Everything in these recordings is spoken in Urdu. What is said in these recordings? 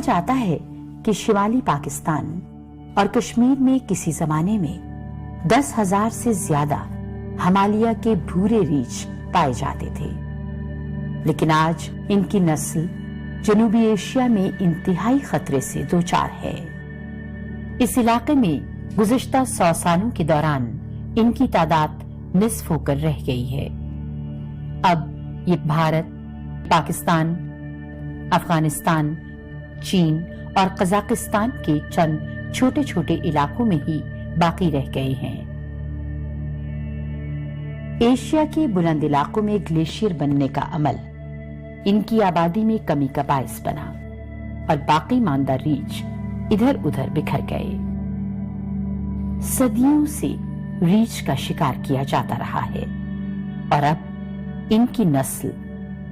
کہا جاتا ہے کہ شمالی پاکستان اور کشمیر میں کسی زمانے میں 10,000 سے زیادہ ہمالیہ کے بھورے ریچھ پائے جاتے تھے، لیکن آج ان کی نسل جنوبی ایشیا میں انتہائی خطرے سے دوچار ہے۔ اس علاقے میں گزشتہ 100 سالوں کے دوران ان کی تعداد نصف ہو کر رہ گئی ہے۔ اب یہ بھارت، پاکستان، افغانستان، چین اور قزاقستان کے چند چھوٹے چھوٹے علاقوں میں ہی باقی رہ گئے ہیں۔ ایشیا کے بلند علاقوں میں گلیشیئر بننے کا عمل ان کی آبادی میں کمی کا باعث بنا اور باقی ماندہ ریچھ ادھر ادھر بکھر گئے۔ صدیوں سے ریچھ کا شکار کیا جاتا رہا ہے اور اب ان کی نسل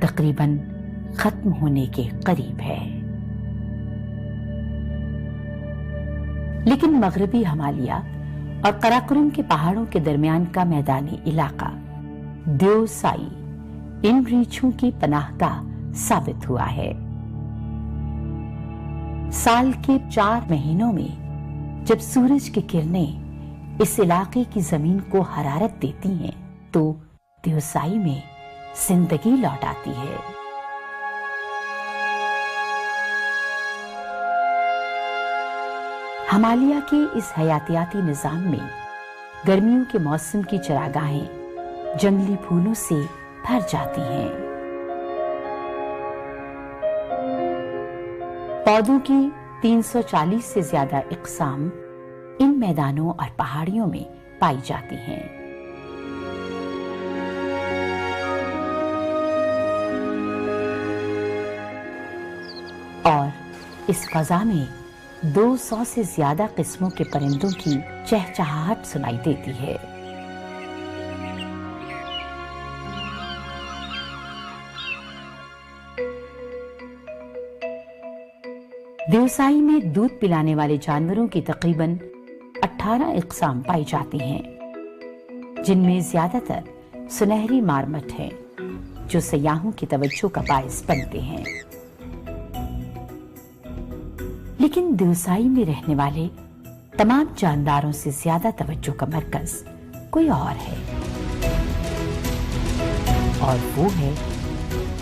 تقریباً ختم ہونے کے قریب ہے۔ لیکن مغربی ہمالیہ اور قراقرم کے پہاڑوں کے درمیان کا میدانی علاقہ دیوسائی ان ریچھوں کی پناہ گاہ ثابت ہوا ہے۔ سال کے 4 مہینوں میں جب سورج کی کرنیں اس علاقے کی زمین کو حرارت دیتی ہیں تو دیوسائی میں زندگی لوٹ آتی ہے۔ ہمالیہ کے اس حیاتیاتی نظام میں گرمیوں کے موسم کی چراگاہیں جنگلی پھولوں سے بھر جاتی ہیں۔ پودوں کی 340 سے زیادہ اقسام ان میدانوں اور پہاڑیوں میں پائی جاتی ہیں۔ اور اس فضا میں 200 سے زیادہ قسموں کے پرندوں کی چہچہاہٹ سنائی دیتی ہے۔ دیوسائی میں دودھ پلانے والے جانوروں کی تقریباً 18 اقسام پائی جاتی ہیں، جن میں زیادہ تر سنہری مارمٹ ہیں جو سیاحوں کی توجہ کا باعث بنتے ہیں۔ لیکن دیوسائی میں رہنے والے تمام جانداروں سے زیادہ توجہ کا مرکز کوئی اور ہے، اور وہ ہے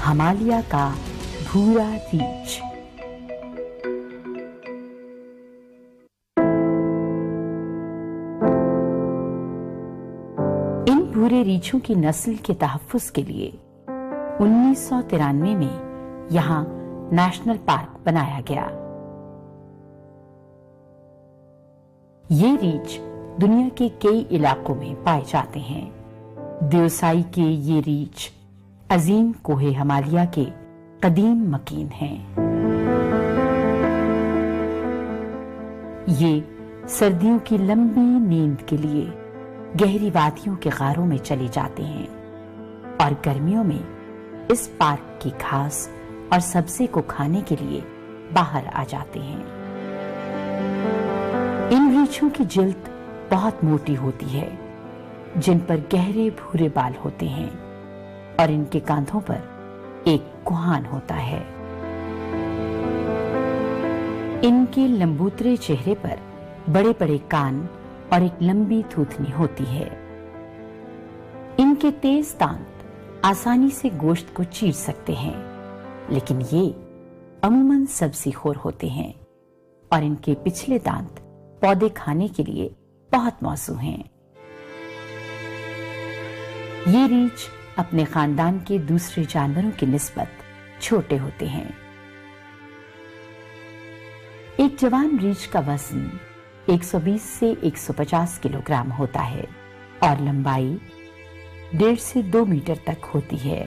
ہمالیہ کا بھورا ریچھ۔ ان بھورے ریچھوں کی نسل کے تحفظ کے لیے 1993 میں یہاں نیشنل پارک بنایا گیا۔ یہ ریچھ دنیا کے کئی علاقوں میں پائے جاتے ہیں۔ دیوسائی کے یہ ریچھ عظیم کوہ ہمالیہ کے قدیم مکین ہیں۔ یہ سردیوں کی لمبی نیند کے لیے گہری وادیوں کے غاروں میں چلے جاتے ہیں اور گرمیوں میں اس پارک کی گھاس اور سبزے کو کھانے کے لیے باہر آ جاتے ہیں۔ ان ریچھوں کی جلد بہت موٹی ہوتی ہے، جن پر گہرے بھورے بال ہوتے ہیں، اور ان کے کاندھوں پر ایک کوہان ہوتا ہے۔ ان کے لمبوترے چہرے پر بڑے بڑے کان اور ایک لمبی تھوتنی ہوتی ہے۔ ان کے تیز دانت آسانی سے گوشت کو چیر سکتے ہیں، لیکن یہ عموماً سبزی خور ہوتے ہیں، اور ان کے پچھلے دانت پودے کھانے کے لیے بہت موزوں ہیں۔ یہ ریچھ اپنے خاندان کے دوسرے جانوروں کی نسبت چھوٹے ہوتے ہیں۔ ایک جوان ریچھ کا وزن 120 سے 150 کلو گرام ہوتا ہے اور لمبائی 1.5 سے 2 میٹر تک ہوتی ہے۔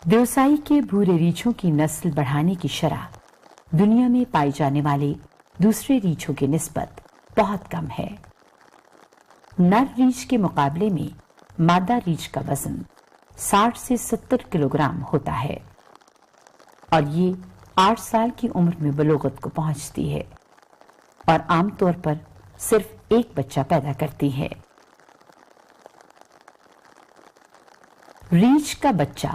دیوسائی کے بھورے ریچھوں کی نسل بڑھانے کی شرح دنیا میں پائے جانے والے دوسرے ریچھوں کی نسبت بہت کم ہے۔ نر ریچھ کے مقابلے میں مادہ ریچھ کا وزن 60 سے 70 کلو گرام ہوتا ہے، اور یہ 8 سال کی عمر میں بلوغت کو پہنچتی ہے اور عام طور پر صرف ایک بچہ پیدا کرتی ہے۔ ریچھ کا بچہ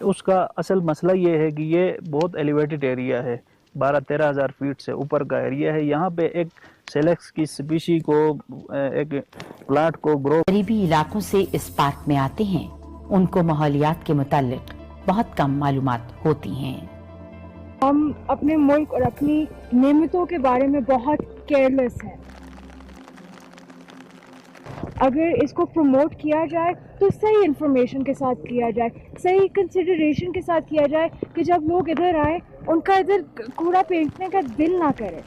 اس کا اصل مسئلہ یہ ہے کہ یہ بہت ایلیویٹڈ ایریا ہے، 12-13 ہزار فیٹ سے اوپر کا ایریا ہے. یہاں پہ ایک سیلیکس کی سپیشی کو، ایک پلانٹ کو گرو. قریبی علاقوں سے اس پارک میں آتے ہیں، ان کو ماحولیات کے متعلق بہت کم معلومات ہوتی ہیں. ہم اپنے ملک اور اپنی نعمتوں کے بارے میں بہت کیئرلیس ہیں. اگر اس کو پروموٹ کیا جائے تو صحیح انفارمیشن کے ساتھ کیا جائے، صحیح کنسیڈریشن کے ساتھ کیا جائے کہ جب لوگ ادھر آئیں ان کا ادھر کوڑا پھینکنے کا دل نہ کرے.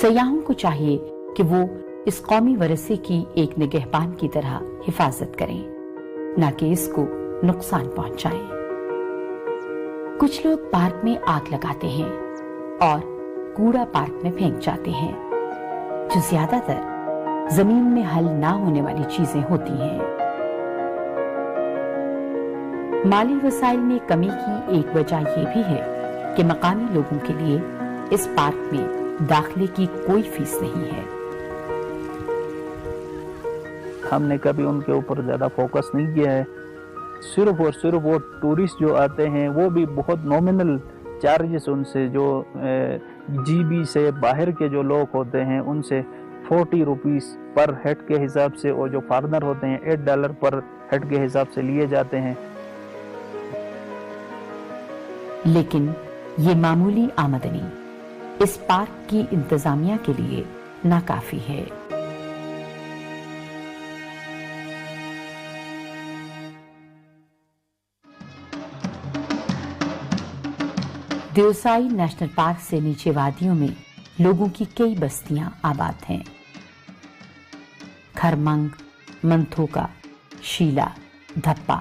سیاحوں کو چاہیے کہ وہ اس قومی ورثے کی ایک نگہبان کی طرح حفاظت کریں، نہ کہ اس کو نقصان پہنچائیں. کچھ لوگ پارک میں آگ لگاتے ہیں اور کوڑا پارک میں پھینک جاتے ہیں، جو زیادہ تر زمین میں حل نہ ہونے والی چیزیں ہوتی ہیں. مالی وسائل میں کمی کی ایک وجہ یہ بھی ہے کہ مقامی لوگوں کے لیے اس پارک میں داخلے کی کوئی فیس نہیں ہے. ہم نے کبھی ان کے اوپر زیادہ فوکس نہیں کیا ہے. صرف اور صرف وہ ٹورسٹ جو آتے ہیں وہ بھی بہت نومنل چارجز ان سے، جو جی بی سے باہر کے جو لوگ ہوتے ہیں ان سے 40 روپیز پر ہیڈ کے حساب سے، اور جو فارنر ہوتے ہیں $8 پر ہیڈ کے حساب سے لیے جاتے ہیں. لیکن یہ معمولی آمدنی اس پارک کی انتظامیہ کے لیے ناکافی ہے. دیوسائی نیشنل پارک سے نیچے وادیوں میں لوگوں کی کئی بستیاں آباد ہیں. کھرمنگ، منتھوکا، شیلا، دھپا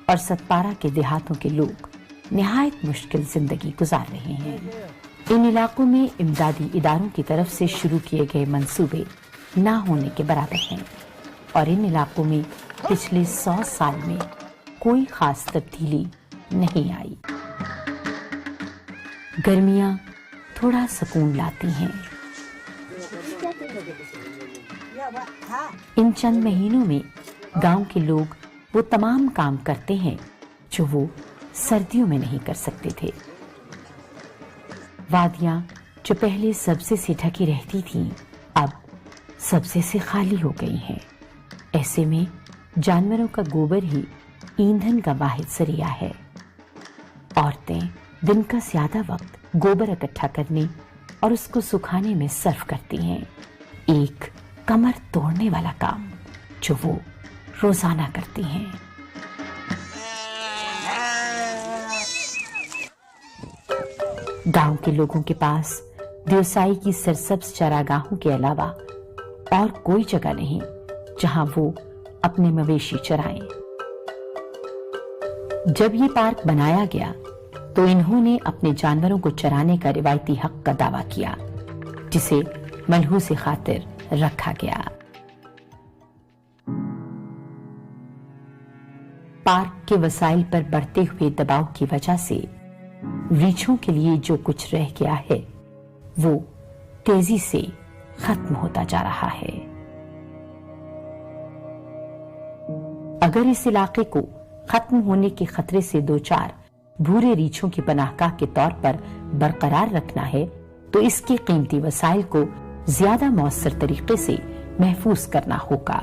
اور ستپارا کے دیہاتوں کے لوگ نہایت مشکل زندگی گزار رہے ہیں. ان علاقوں میں امدادی اداروں کی طرف سے شروع کیے گئے منصوبے نہ ہونے کے برابر ہیں، اور ان علاقوں میں پچھلے 100 سال میں کوئی خاص تبدیلی نہیں آئی. گرمیاں تھوڑا سکون لاتی ہیں. ان چند مہینوں میں گاؤں کے لوگ وہ تمام کام کرتے ہیں جو وہ سردیوں میں نہیں کر سکتے تھے. وادیاں جو پہلے سبزے سے ڈھکی رہتی تھیں اب سبزے سے خالی ہو گئی ہیں. ایسے میں جانوروں کا گوبر ہی ایندھن کا واحد ذریعہ ہے. عورتیں دن کا زیادہ وقت گوبر اکٹھا کرنے اور اس کو سکھانے میں صرف کرتی ہیں، ایک کمر توڑنے والا کام جو وہ روزانہ کرتی ہیں. گاؤں کے لوگوں کے پاس دیوسائی کی سرسبز چراگاہوں کے علاوہ اور کوئی جگہ نہیں جہاں وہ اپنے مویشی چرائیں. جب یہ پارک بنایا گیا تو انہوں نے اپنے جانوروں کو چرانے کا روایتی حق کا دعویٰ کیا، جسے ملحوظ خاطر رکھا گیا. پارک کے وسائل پر بڑھتے ہوئے دباؤ کی وجہ سے ریچھوں کے لیے جو کچھ رہ گیا ہے وہ تیزی سے ختم ہوتا جا رہا ہے. اگر اس علاقے کو ختم ہونے کے خطرے سے دوچار بھورے ریچھوں کی پناہ گاہ کے طور پر برقرار رکھنا ہے تو اس کے قیمتی وسائل کو زیادہ مؤثر طریقے سے محفوظ کرنا ہوگا.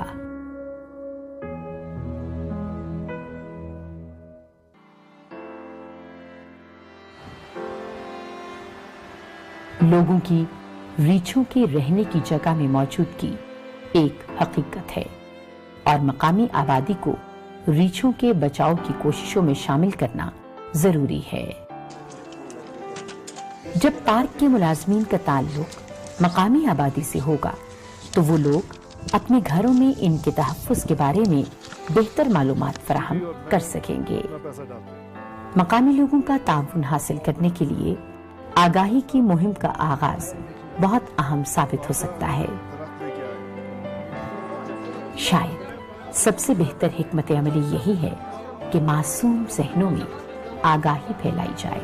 لوگوں کی ریچھوں کے رہنے کی جگہ میں موجودگی ایک حقیقت ہے اور مقامی آبادی کو ریچھوں کے بچاؤ کی کوششوں میں شامل کرنا ضروری ہے. جب پارک کے ملازمین کا تعلق مقامی آبادی سے ہوگا تو وہ لوگ اپنے گھروں میں ان کے تحفظ کے بارے میں بہتر معلومات فراہم کر سکیں گے. مقامی لوگوں کا تعاون حاصل کرنے کے لیے آگاہی کی مہم کا آغاز بہت اہم ثابت ہو سکتا ہے. شاید سب سے بہتر حکمت عملی یہی ہے کہ معصوم ذہنوں میں آگاہی پھیلائی جائے.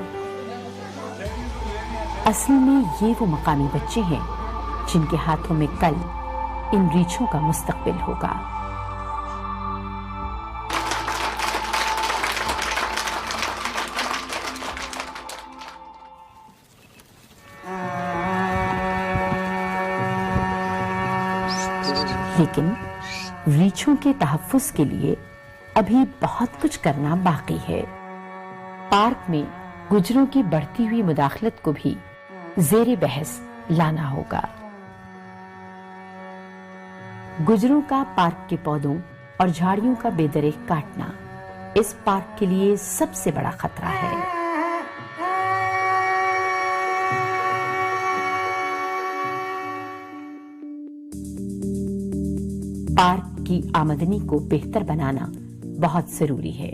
اصل میں یہ وہ مقامی بچے ہیں جن کے ہاتھوں میں کل ان ریچھوں کا مستقبل ہوگا. لیکن ریچھوں کے تحفظ کے لیے ابھی بہت کچھ کرنا باقی ہے۔ پارک میں گجروں کی بڑھتی ہوئی مداخلت کو بھی زیر بحث لانا ہوگا۔ گجروں کا پارک کے پودوں اور جھاڑیوں کا بے دریغ کاٹنا اس پارک کے لیے سب سے بڑا خطرہ ہے۔ پارک کی آمدنی کو بہتر بنانا بہت ضروری ہے۔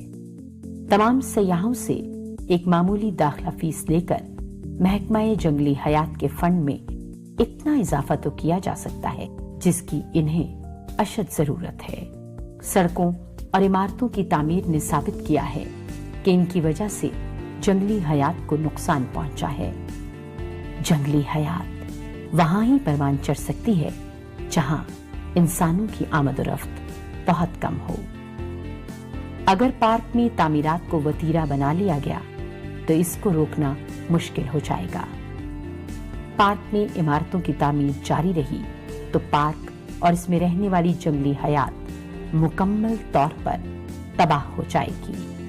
تمام سیاحوں سے ایک معمولی داخلہ فیس لے کر محکمہ جنگلی حیات کے فنڈ میں اتنا اضافہ تو کیا جا سکتا ہے جس کی انہیں اشد ضرورت ہے۔ سڑکوں اور عمارتوں کی تعمیر نے ثابت کیا ہے کہ ان کی وجہ سے جنگلی حیات کو نقصان پہنچا ہے۔ جنگلی حیات وہاں ہی پروان چڑھ سکتی ہے جہاں انسانوں کی آمد و رفت بہت کم ہو۔ اگر پارک میں تعمیرات کو وتیرہ بنا لیا گیا تو اس کو روکنا مشکل ہو جائے گا۔ پارک میں عمارتوں کی تعمیر جاری رہی تو پارک اور اس میں رہنے والی جنگلی حیات مکمل طور پر تباہ ہو جائے گی۔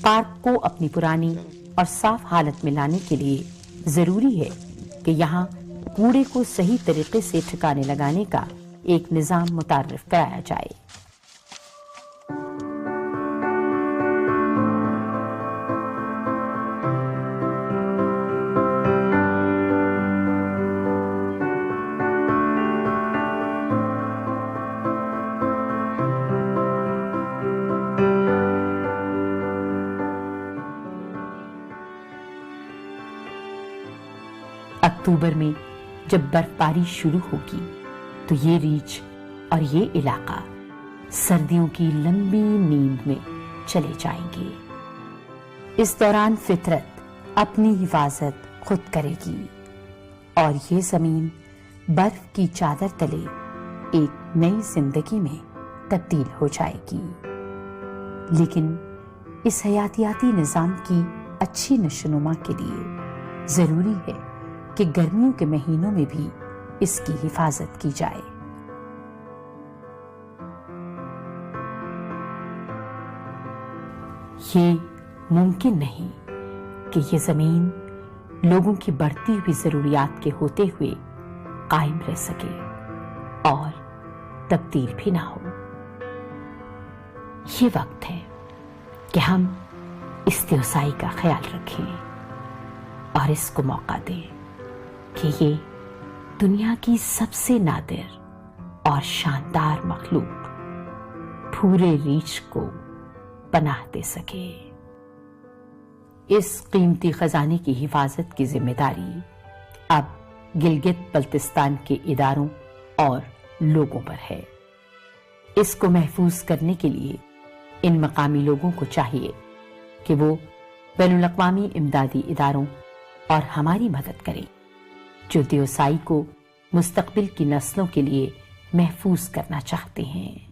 پارک کو اپنی پرانی اور صاف حالت میں لانے کے لیے ضروری ہے کہ یہاں کوڑے کو صحیح طریقے سے ٹھکانے لگانے کا ایک نظام متعارف کرایا جائے۔ اکتوبر میں جب برف باری شروع ہوگی تو یہ ریچھ اور یہ علاقہ سردیوں کی لمبی نیند میں چلے جائیں گے۔ اس دوران فطرت اپنی حفاظت خود کرے گی اور یہ زمین برف کی چادر تلے ایک نئی زندگی میں تبدیل ہو جائے گی۔ لیکن اس حیاتیاتی نظام کی اچھی نشوونما کے لیے ضروری ہے کہ گرمیوں کے مہینوں میں بھی اس کی حفاظت کی جائے۔ یہ ممکن نہیں کہ یہ زمین لوگوں کی بڑھتی ہوئی ضروریات کے ہوتے ہوئے قائم رہ سکے اور تبدیل بھی نہ ہو۔ یہ وقت ہے کہ ہم استحصائی کا خیال رکھیں اور اس کو موقع دیں کہ یہ دنیا کی سب سے نادر اور شاندار مخلوق بھورے ریچھ کو پناہ دے سکے۔ اس قیمتی خزانے کی حفاظت کی ذمہ داری اب گلگت بلتستان کے اداروں اور لوگوں پر ہے۔ اس کو محفوظ کرنے کے لیے ان مقامی لوگوں کو چاہیے کہ وہ بین الاقوامی امدادی اداروں اور ہماری مدد کریں جو دیوسائی کو مستقبل کی نسلوں کے لیے محفوظ کرنا چاہتے ہیں۔